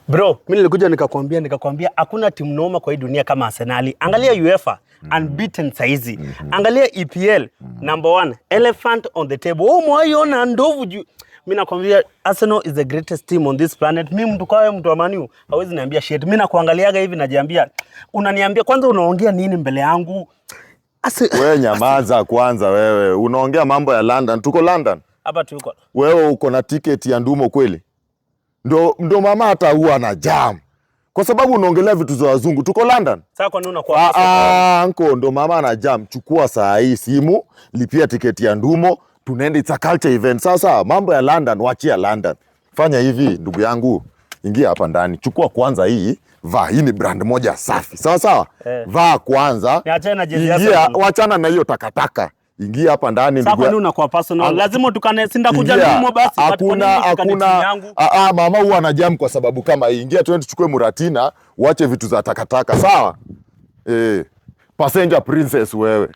Bro, mimi nilikuja nikakwambia hakuna timu noma kwa hii dunia kama Arsenal. Angalia UEFA unbeaten saizi. Angalia EPL number 1, elephant on the table. Oh, mwaiona ndovu juu. Mimi nakwambia Arsenal is the greatest team on this planet. Mimi mtu kwa wewe mtu wa Man U hawezi niambia shit. Mimi nakuangaliaga hivi najiambia unaniambia kwanza unaongea nini mbele yangu? Wewe nyamaza kwanza wewe. Unaongea mambo ya London. Tuko London. Hapa tuko. Wewe uko na ticket ya Ndumo kweli? Ndo mama hata huwa na jam. Kwa sababu unaongelea vitu za wazungu. Tuko London. Sasa kwa nini unakuwa anko ndo mama na jam. Chukua saa hii simu, lipia tiketi ya Ndumo, tunaenda, it's a culture event. Sasa mambo ya London, wachia London. Fanya hivi ndugu yangu, ingia hapa ndani. Chukua kwanza hii, vaa, hii ni brand moja safi. Sawa sawa? Vaa kwanza. Niachane na jezi yako. Ingia, wachana na hiyo takataka. Ingia hapa ndani ndugu. Sasa kwa nini unakuwa personal? Lazima tukane, sinda kuja Ndumo basi. Hakuna mama huwa na jam kwa sababu kama hii. Ingia twende tuchukue Muratina, uache vitu za takataka. Sawa? Passenger princess wewe.